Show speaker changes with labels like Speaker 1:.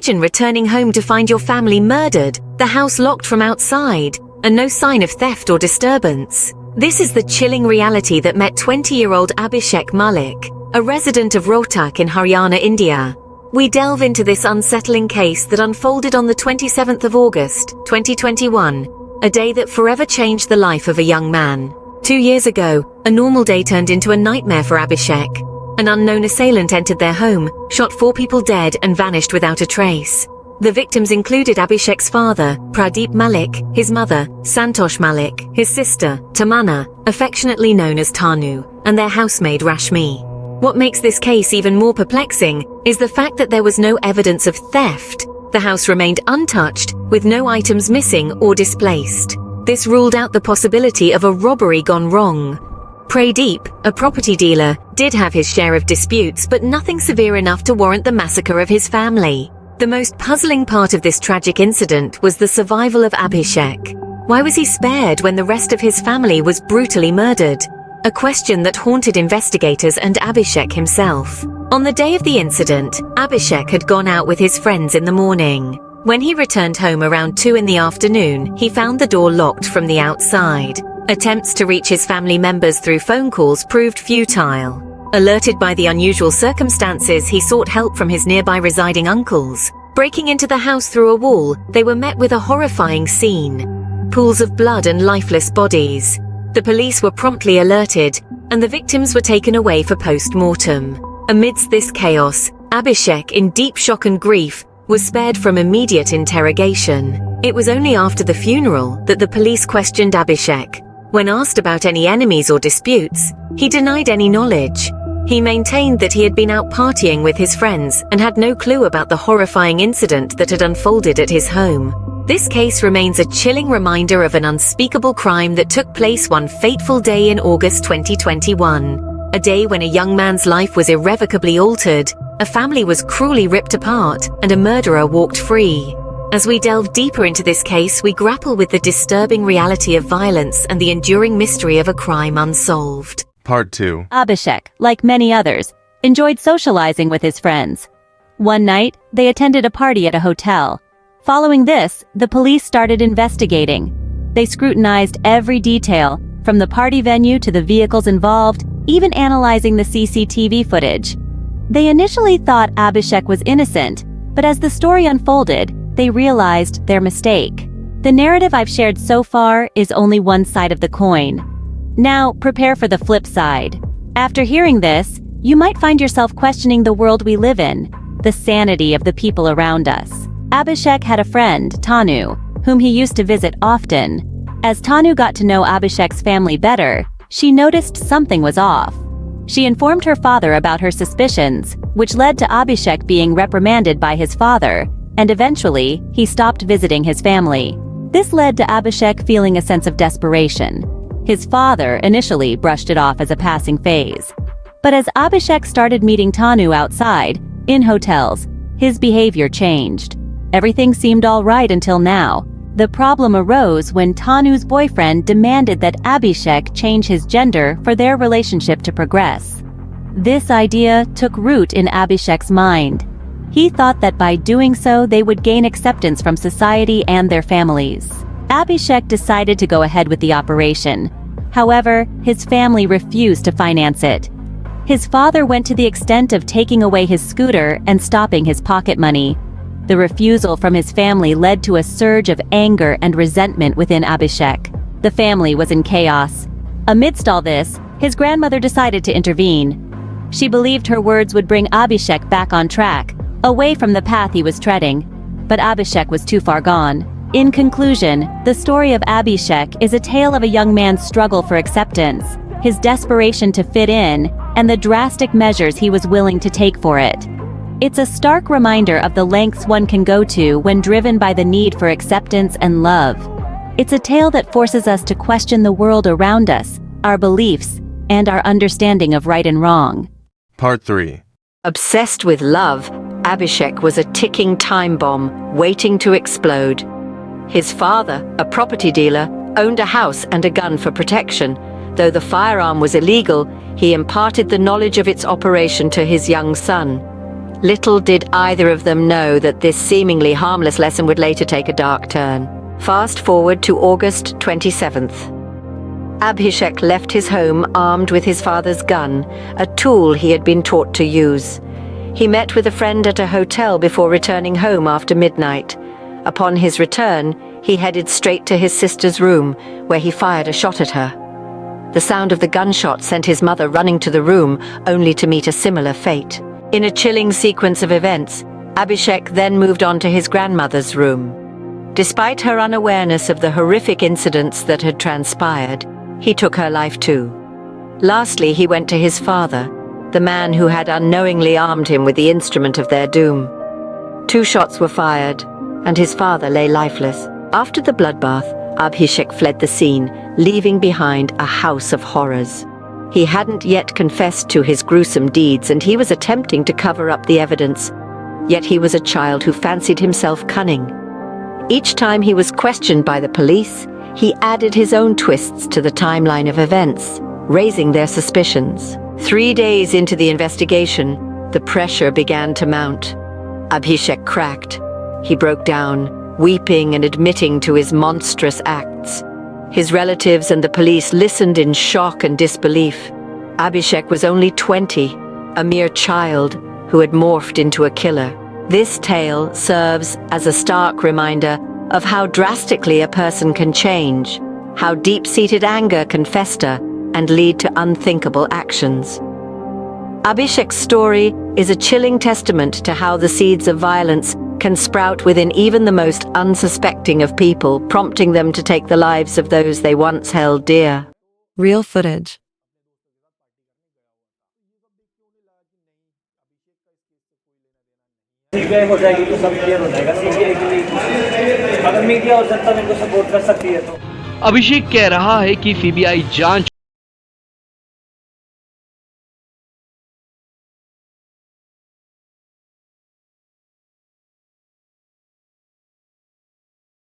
Speaker 1: Imagine returning home to find your family murdered, the house locked from outside, and no sign of theft or disturbance. This is the chilling reality that met 20-year-old Abhishek Malik, a resident of Rohtak in Haryana, India. We delve into this unsettling case that unfolded on the 27th of August, 2021, a day that forever changed the life of a young man. 2 years ago, a normal day turned into a nightmare for Abhishek. An unknown assailant entered their home, shot 4 people dead and vanished without a trace. The victims included Abhishek's father, Pradeep Malik, his mother, Santosh Malik, his sister, Tamanna, affectionately known as Tanu, and their housemaid Rashmi. What makes this case even more perplexing is the fact that there was no evidence of theft. The house remained untouched, with no items missing or displaced. This ruled out the possibility of a robbery gone wrong. Pradeep, a property dealer, did have his share of disputes, but nothing severe enough to warrant the massacre of his family. The most puzzling part of this tragic incident was the survival of Abhishek. Why was he spared when the rest of his family was brutally murdered? A question that haunted investigators and Abhishek himself. On the day of the incident, Abhishek had gone out with his friends in the morning. When he returned home around 2 in the afternoon, he found the door locked from the outside. Attempts to reach his family members through phone calls proved futile. Alerted by the unusual circumstances, he sought help from his nearby residing uncles. Breaking into the house through a wall, they were met with a horrifying scene. Pools of blood and lifeless bodies. The police were promptly alerted, and the victims were taken away for post-mortem. Amidst this chaos, Abhishek, in deep shock and grief, was spared from immediate interrogation. It was only after the funeral that the police questioned Abhishek. When asked about any enemies or disputes, he denied any knowledge. He maintained that he had been out partying with his friends and had no clue about the horrifying incident that had unfolded at his home. This case remains a chilling reminder of an unspeakable crime that took place one fateful day in August 2021. A day when a young man's life was irrevocably altered, a family was cruelly ripped apart, and a murderer walked free. As we delve deeper into this case, we grapple with the disturbing reality of violence and the enduring mystery of a crime unsolved.
Speaker 2: Part 2.
Speaker 3: Abhishek, like many others, enjoyed socializing with his friends. One night, they attended a party at a hotel. Following this, the police started investigating. They scrutinized every detail, from the party venue to the vehicles involved, even analyzing the CCTV footage. They initially thought Abhishek was innocent, but as the story unfolded, they realized their mistake. The narrative I've shared so far is only one side of the coin. Now, prepare for the flip side. After hearing this, you might find yourself questioning the world we live in, the sanity of the people around us. Abhishek had a friend, Tanu, whom he used to visit often. As Tanu got to know Abhishek's family better, she noticed something was off. She informed her father about her suspicions, which led to Abhishek being reprimanded by his father, and eventually, he stopped visiting his family. This led to Abhishek feeling a sense of desperation. His father initially brushed it off as a passing phase. But as Abhishek started meeting Tanu outside, in hotels, his behavior changed. Everything seemed all right until now. The problem arose when Tanu's boyfriend demanded that Abhishek change his gender for their relationship to progress. This idea took root in Abhishek's mind. He thought that by doing so they would gain acceptance from society and their families. Abhishek decided to go ahead with the operation. However, his family refused to finance it. His father went to the extent of taking away his scooter and stopping his pocket money. The refusal from his family led to a surge of anger and resentment within Abhishek. The family was in chaos. Amidst all this, his grandmother decided to intervene. She believed her words would bring Abhishek back on track, away from the path he was treading. But Abhishek was too far gone. In conclusion, the story of Abhishek is a tale of a young man's struggle for acceptance, his desperation to fit in, and the drastic measures he was willing to take for it. It's a stark reminder of the lengths one can go to when driven by the need for acceptance and love. It's a tale that forces us to question the world around us, our beliefs, and our understanding of right and wrong.
Speaker 2: Part 3.
Speaker 4: Obsessed with love, Abhishek was a ticking time bomb waiting to explode. His father, a property dealer, owned a house and a gun for protection. Though the firearm was illegal, he imparted the knowledge of its operation to his young son. Little did either of them know that this seemingly harmless lesson would later take a dark turn. Fast forward to August 27th. Abhishek left his home armed with his father's gun, a tool he had been taught to use. He met with a friend at a hotel before returning home after midnight. Upon his return, he headed straight to his sister's room, where he fired a shot at her. The sound of the gunshot sent his mother running to the room, only to meet a similar fate. In a chilling sequence of events, Abhishek then moved on to his grandmother's room. Despite her unawareness of the horrific incidents that had transpired, he took her life too. Lastly, he went to his father, the man who had unknowingly armed him with the instrument of their doom. 2 shots were fired, and his father lay lifeless. After the bloodbath, Abhishek fled the scene, leaving behind a house of horrors. He hadn't yet confessed to his gruesome deeds, and he was attempting to cover up the evidence. Yet he was a child who fancied himself cunning. Each time he was questioned by the police, he added his own twists to the timeline of events, raising their suspicions. 3 days into the investigation, the pressure began to mount. Abhishek cracked. He broke down, weeping and admitting to his monstrous acts. His relatives and the police listened in shock and disbelief. Abhishek was only 20, a mere child who had morphed into a killer. This tale serves as a stark reminder of how drastically a person can change, how deep-seated anger can fester and lead to unthinkable actions. Abhishek's story is a chilling testament to how the seeds of violence can sprout within even the most unsuspecting of people, prompting them to take the lives of those they once held dear.
Speaker 5: Real footage.
Speaker 6: CBI हो जाएगी तो सब clear हो जाएगा। CBI के लिए अगर media और जनता मेरे को सपोर्ट कर सकती है तो
Speaker 7: अभिषेक कह रहा है कि सीबीआई जांच